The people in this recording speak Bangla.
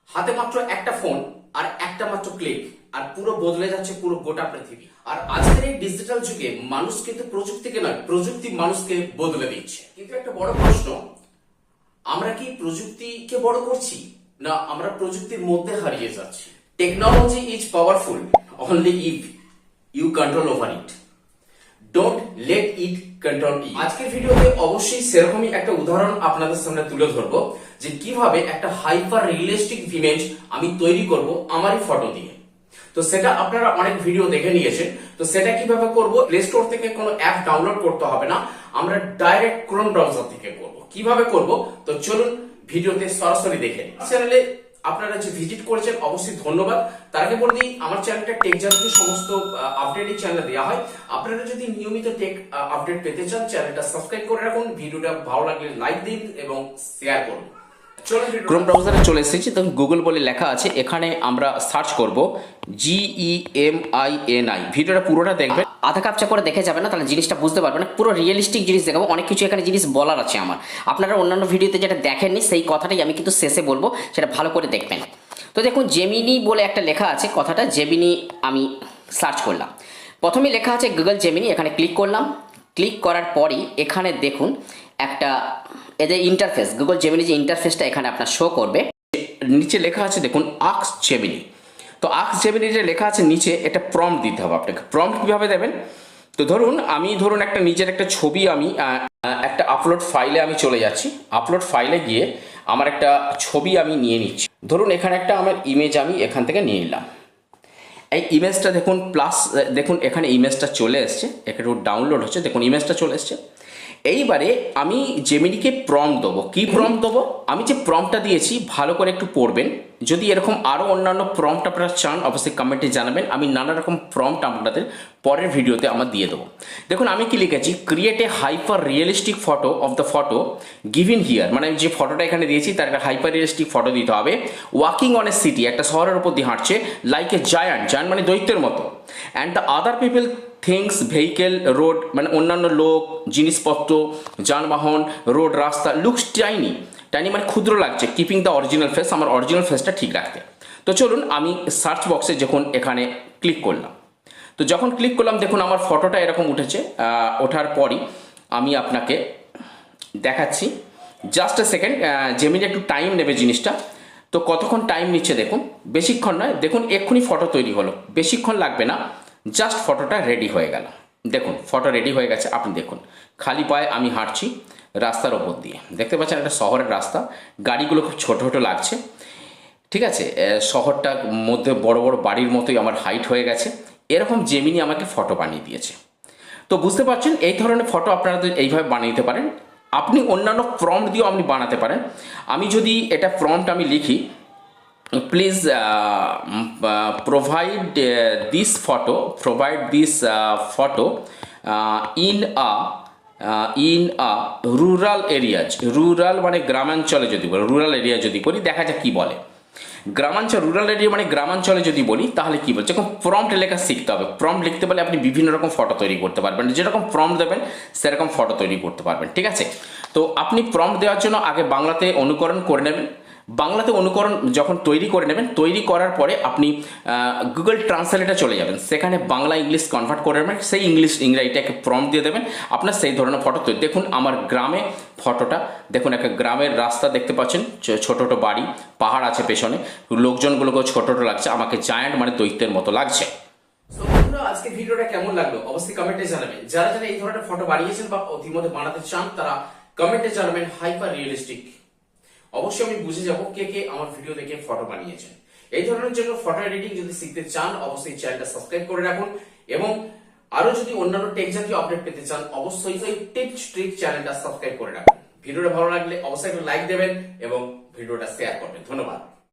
হাতে মাত্র একটা ফোন আর একটা মাত্র ক্লিক আর পুরো বদলে যাচ্ছে পুরো গোটা পৃথিবী। আর আজকের এই ডিজিটাল যুগে মানুষ কিন্তু প্রযুক্তিকে নয়, প্রযুক্তি মানুষকে বদলে দিচ্ছে। কিন্তু একটা বড় প্রশ্ন, আমরা কি প্রযুক্তিকে বড় করছি না আমরা প্রযুক্তির মধ্যে হারিয়ে যাচ্ছি? Technology is powerful only if you control over it, don't let it control you. আজকের ভিডিওতে অবশ্যই সেরকমই একটা উদাহরণ আপনাদের সামনে তুলে ধরবো যে কিভাবে একটা হাইপার রিয়েলিস্টিক ইমেজ আমি তৈরি করব আমারই ফটো দিয়ে। তো সেটা আপনারা অনেক ভিডিও দেখে নিয়েছেন। তো সেটা কিভাবে করব, প্লে স্টোর থেকে কোনো অ্যাপ ডাউনলোড করতে হবে না, আমরা ডাইরেক্ট ক্রোম ব্রাউজার থেকে করব। কিভাবে করব তো চলুন ভিডিওতে সরাসরি দেখে নিন। চ্যানেলে আপনারা যে ভিজিট করেছেন অবশ্যই ধন্যবাদ। তার আগে বলে দিই, আমার চ্যানেলটা টেক জাতীয় সমস্ত আপডেট এই চ্যানেলে দেওয়া হয়। আপনারা যদি নিয়মিত টেক আপডেট পেতে চান চ্যানেলটা সাবস্ক্রাইব করে রাখুন, ভিডিওটা ভালো লাগলে লাইক দিন এবং শেয়ার করুন। ক্রোম ব্রাউজারে চলে এসেছি, তখন গুগল বলে লেখা আছে, এখানে আমরা সার্চ করব GEMINI। ভিডিওটা পুরোটা দেখবেন, আধা কাপচা করে দেখে যাবে না, তাহলে জিনিসটা বুঝতে পারবে না। পুরো রিয়েলিস্টিক জিনিস দেখাবো, অনেক কিছু এখানে জিনিস বলার আছে আমার। আপনারা অন্যান্য ভিডিওতে যেটা দেখেননি সেই কথাটাই আমি কিন্তু শেষে বলবো, সেটা ভালো করে দেখবেন। তো দেখুন, জেমিনি বলে একটা লেখা আছে, কথাটা জেমিনি আমি সার্চ করলাম। প্রথমেই লেখা আছে গুগল জেমিনি, এখানে ক্লিক করলাম। ক্লিক করার পরই এখানে দেখুন একটা এদের ইন্টারফেস, গুগল জেমিনি যে ইন্টারফেসটা এখানে আপনার শো করবে। নিচে লেখা আছে দেখুন আস্ক জেমিনি। তো আস্ক জেমিনি যে লেখা আছে নিচে, এটা প্রম্পট দিতে হবে আপনাকে। প্রম্পট কিভাবে দেবেন, তো ধরুন একটা নিজের একটা ছবি আমি একটা আপলোড ফাইলে আমি চলে যাচ্ছি। আপলোড ফাইলে গিয়ে আমার একটা ছবি আমি নিয়ে নিচ্ছি। ধরুন এখানে একটা আমার ইমেজ আমি এখান থেকে নিয়ে নিলাম। এই ইমেজটা দেখুন, প্লাস দেখুন এখানে ইমেজটা চলে এসছে, একটু ডাউনলোড হচ্ছে, দেখুন ইমেজটা চলে এসছে। এইবারে আমি জেমিনিকে প্রম্পট দেবো। কি প্রম্পট দেবো, আমি যে প্রম্পটটা দিয়েছি ভালো করে একটু পড়বেন। যদি এরকম আরও অন্যান্য প্রম্পট আপনারা চান অবশ্যই কমেন্টে জানাবেন, আমি নানা রকম প্রম্পট আপনাদের পরের ভিডিওতে আমার দিয়ে দেবো। দেখুন আমি কি লিখেছি, create a hyper realistic photo of the photo given here. মানে যে ফটোটা এখানে দিয়েছি তার একটা হাইপার রিয়েলিস্টিক ফটো দিতে হবে। ওয়াকিং অন এ সিটি, একটা শহরের উপর দিয়ে হাঁটছে, লাইক এ জায়ান্ট, জায়ান্ট মানে দৈত্যের মতো। And the other people things vehicle road, মানে অন্যান্য লোক জিনিসপত্র যানবাহন রোড রাস্তা লুকস টাইনি, টাইনি মানে ক্ষুদ্র লাগছে, কিপিং দ্য অরিজিনাল ফেস, আমার অরিজিনাল ফেসটা ঠিক রাখতে। তো চলুন আমি সার্চ বক্সে যখন এখানে ক্লিক করলাম, তো যখন ক্লিক করলাম দেখুন আমার ফটোটা এরকম উঠেছে। ওঠার পরই আমি আপনাকে দেখাচ্ছি, জাস্ট এ সেকেন্ড, জেমিনি একটু টাইম নেবে জিনিসটা। তো কতক্ষণ টাইম নিচ্ছে দেখুন, বেশিক্ষণ নয়। দেখুন এক্ষুনি ফটো তৈরি হলো, বেশিক্ষণ লাগবে না, জাস্ট ফটোটা রেডি হয়ে গেল। দেখুন ফটো রেডি হয়ে গেছে। আপনি দেখুন খালি পায়ে আমি হাঁটছি রাস্তার ওপর দিয়ে, দেখতে পাচ্ছেন একটা শহরের রাস্তা, গাড়িগুলো খুব ছোট ছোট লাগছে, ঠিক আছে। শহরটার মধ্যে বড় বড় বাড়ির মতোই আমার হাইট হয়ে গেছে। এরকম জেমিনি আমাকে ফটো বানিয়ে দিয়েছে। তো বুঝতে পারছেন এই ধরনের ফটো আপনারা এইভাবে বানিয়ে দিতে পারেন। আপনি অন্যান্য প্রম্পট দিয়েও আপনি বানাতে পারেন। আমি যদি এটা প্রম্পট আমি লিখি, please provide this photo in a rural areas। Rural মানে গ্রামাঞ্চলে যদি বলি, রুরাল এরিয়া যদি বলি, দেখা যাক কি বলে। গ্রামাঞ্চল, রুরাল এরিয়া মানে গ্রামাঞ্চলে যদি বলি তাহলে কি বলছে, যখন প্রম্পট লেখা শিখতে হবে। প্রম্পট লিখতে পারলে আপনি বিভিন্ন রকম ফটো তৈরি করতে পারবেন, যেরকম প্রম্পট দেবেন সেরকম ফটো তৈরি করতে পারবেন, ঠিক আছে। তো আপনি প্রম্পট দেওয়ার জন্য আগে বাংলাতে অনুকরণ করে নেবেন। বাংলাতে অনুকরণ যখন তৈরি করে নেবেন, তৈরি করার পরে আপনি গুগল ট্রান্সলেটে চলে যাবেন, সেখানে বাংলা ইংলিশ কনভার্ট করে নেবেন, সেই ইংরেজিটাকে প্রম্পট দিয়ে দেবেন, আপনার সেই ধরনের ফটো তৈরি। দেখুন আমার গ্রামে ফটোটা, দেখুন একটা গ্রামের রাস্তা দেখতে পাচ্ছেন, ছোট ছোট বাড়ি, পাহাড় আছে পেছনে, লোকজনগুলোকেও ছোট ছোট লাগছে, আমাকে জায়ান্ট মানে দৈত্যের মতো লাগছে। আজকে ভিডিওটা কেমন লাগলো অবশ্যই কমেন্টে জানাবেন। যারা যারা এই ধরনের ফটো বানিয়েছেন বা ইতিমধ্যে বানাতে চান তারা কমেন্টে জানাবেন হাইপার রিয়েলিস্টিক। অবশ্যই আমি বুঝে যাব কে কে আমার ভিডিও দেখে ফটো বানিয়েছেন। এই ধরনের জন্য ফটো এডিটিং যদি শিখতে চান অবশ্যই চ্যানেলটা সাবস্ক্রাইব করে রাখুন, এবং আরো যদি অন্যান্য টেক জাতীয় আপডেট পেতে চান অবশ্যই এই টিপস ট্রিক চ্যানেলটা সাবস্ক্রাইব করে রাখুন। ভিডিওটা ভালো লাগলে অবশ্যই একটা লাইক দেবেন এবং ভিডিওটা শেয়ার করবেন। ধন্যবাদ।